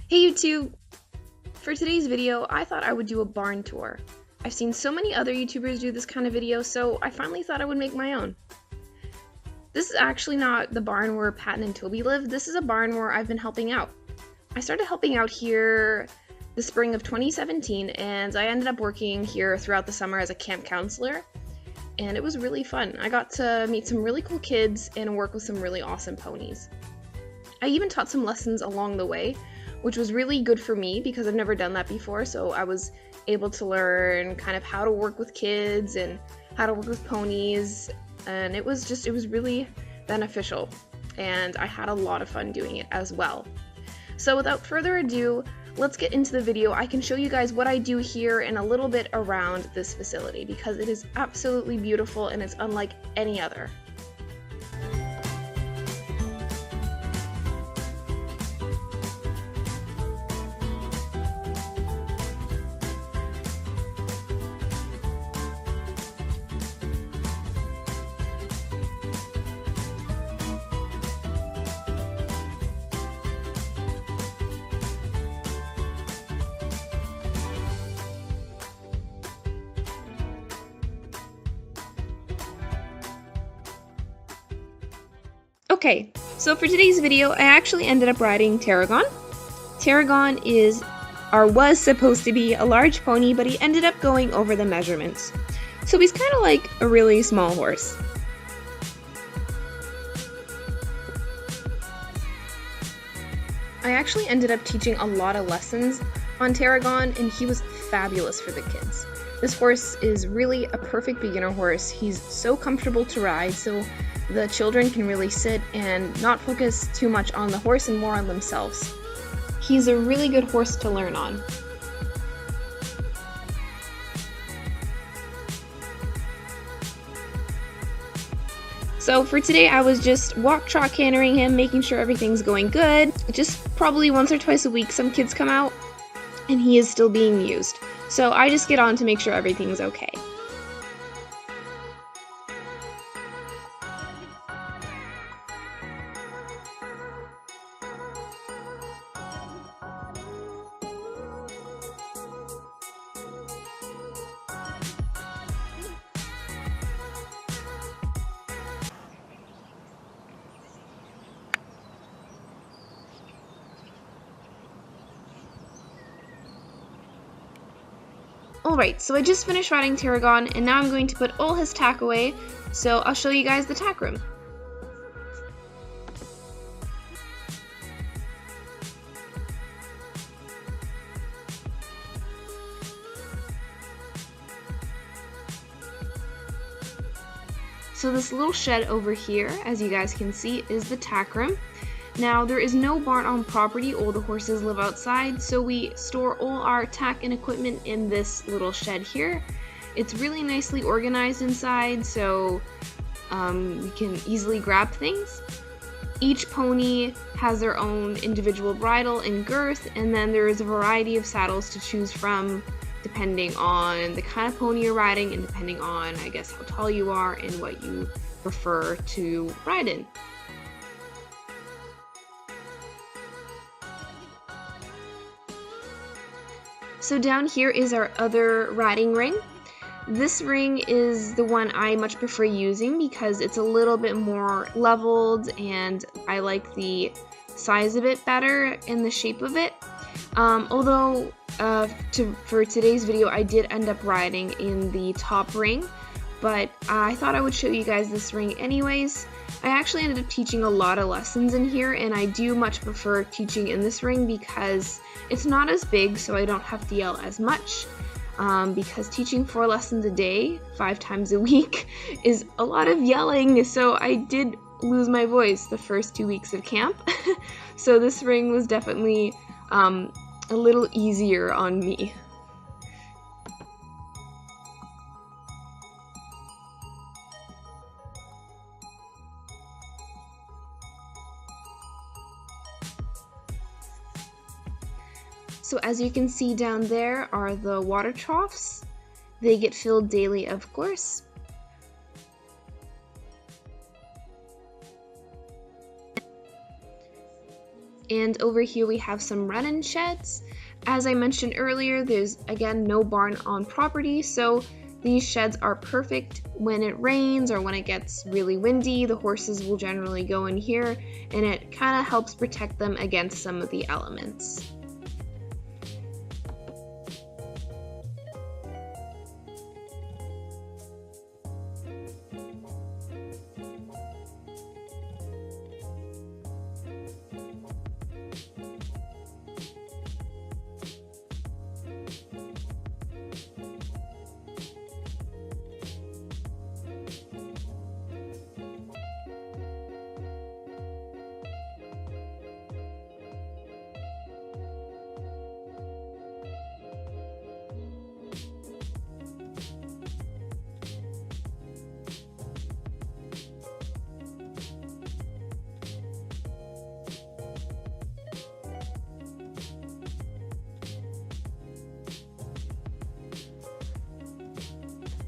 Hey YouTube! For today's video, I thought I would do a barn tour. I've seen so many other YouTubers do this kind of video, so I finally thought I would make my own. This is actually not the barn where Patton and Toby live, this is a barn where I've been helping out. I started helping out here the spring of 2017, and I ended up working here throughout the summer as a camp counselor, and it was really fun. I got to meet some really cool kids and work with some really awesome ponies. I even taught some lessons along the way, which was really good for me because I've never done that before, so I was able to learn kind of how to work with kids and how to work with ponies, and it was really beneficial, and I had a lot of fun doing it as well. So without further ado, let's get into the video. I can show you guys what I do here and a little bit around this facility because it is absolutely beautiful and it's unlike any other. Okay, so for today's video, I actually ended up riding Tarragon. Tarragon was supposed to be a large pony, but he ended up going over the measurements. So he's kind of like a really small horse. I actually ended up teaching a lot of lessons on Tarragon, and he was fabulous for the kids. This horse is really a perfect beginner horse. He's so comfortable to ride, so the children can really sit and not focus too much on the horse and more on themselves. He's a really good horse to learn on. So for today, I was just walk trot cantering him, making sure everything's going good. Just probably once or twice a week some kids come out and he is still being used. So I just get on to make sure everything's okay. Alright, so I just finished riding Tarragon, and now I'm going to put all his tack away, so I'll show you guys the tack room. So this little shed over here, as you guys can see, is the tack room. Now, there is no barn on property, all the horses live outside, so we store all our tack and equipment in this little shed here. It's really nicely organized inside, so we can easily grab things. Each pony has their own individual bridle and girth, and then there is a variety of saddles to choose from depending on the kind of pony you're riding and depending on, I guess, how tall you are and what you prefer to ride in. So down here is our other riding ring. This ring is the one I much prefer using because it's a little bit more leveled and I like the size of it better and the shape of it. Although for today's video I did end up riding in the top ring, but I thought I would show you guys this ring anyways. I actually ended up teaching a lot of lessons in here, and I do much prefer teaching in this ring because it's not as big, so I don't have to yell as much. Because teaching 4 lessons a day, 5 times a week, is a lot of yelling, so I did lose my voice the first 2 weeks of camp. So this ring was definitely a little easier on me. So as you can see down there are the water troughs. They get filled daily, of course. And over here we have some Runnin Sheds. As I mentioned earlier, there's again no barn on property, so these sheds are perfect when it rains or when it gets really windy. The horses will generally go in here, and it kind of helps protect them against some of the elements.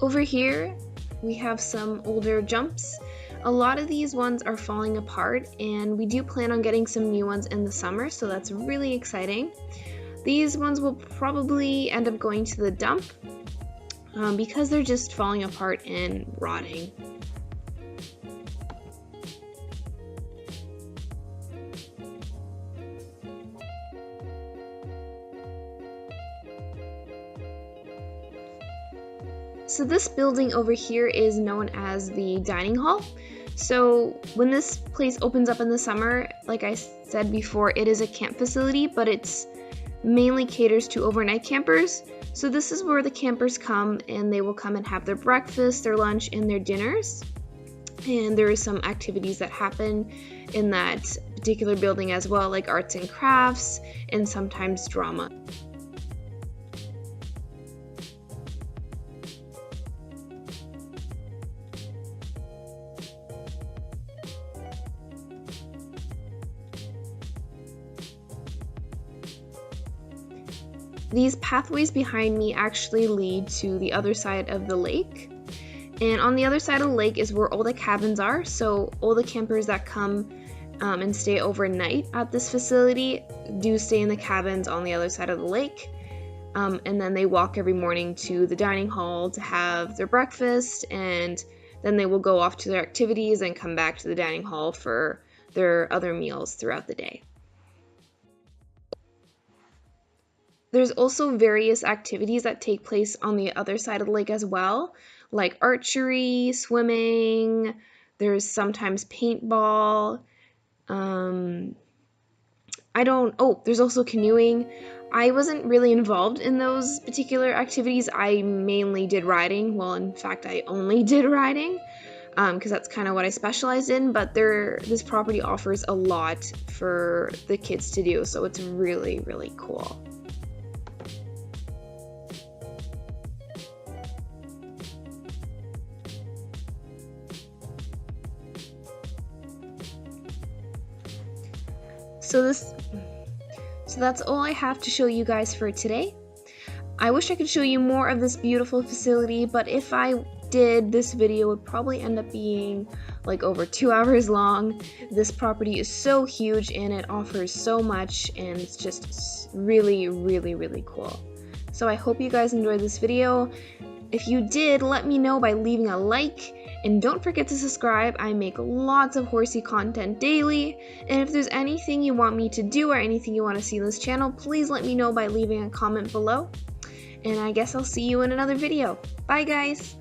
Over here, we have some older jumps. A lot of these ones are falling apart, and we do plan on getting some new ones in the summer, so that's really exciting. These ones will probably end up going to the dump because they're just falling apart and rotting. So this building over here is known as the dining hall. So when this place opens up in the summer, like I said before, it is a camp facility, but it's mainly caters to overnight campers. So this is where the campers come, and they will come and have their breakfast, their lunch, and their dinners. And there is some activities that happen in that particular building as well, like arts and crafts, and sometimes drama. These pathways behind me actually lead to the other side of the lake. And on the other side of the lake is where all the cabins are, so all the campers that come and stay overnight at this facility do stay in the cabins on the other side of the lake. And then they walk every morning to the dining hall to have their breakfast, and then they will go off to their activities and come back to the dining hall for their other meals throughout the day. There's also various activities that take place on the other side of the lake as well, like archery, swimming, there's sometimes paintball, there's also canoeing. I wasn't really involved in those particular activities. I mainly did riding. Well, in fact, I only did riding, because that's kind of what I specialized in, but this property offers a lot for the kids to do, so it's really, really cool. So that's all I have to show you guys for today. I wish I could show you more of this beautiful facility, but if I did, this video would probably end up being like over 2 hours long. This property is so huge and it offers so much, and it's just really, really, really cool. So I hope you guys enjoyed this video. If you did, let me know by leaving a like, and don't forget to subscribe. I make lots of horsey content daily, and if there's anything you want me to do or anything you want to see on this channel, please let me know by leaving a comment below. And I guess I'll see you in another video. Bye guys!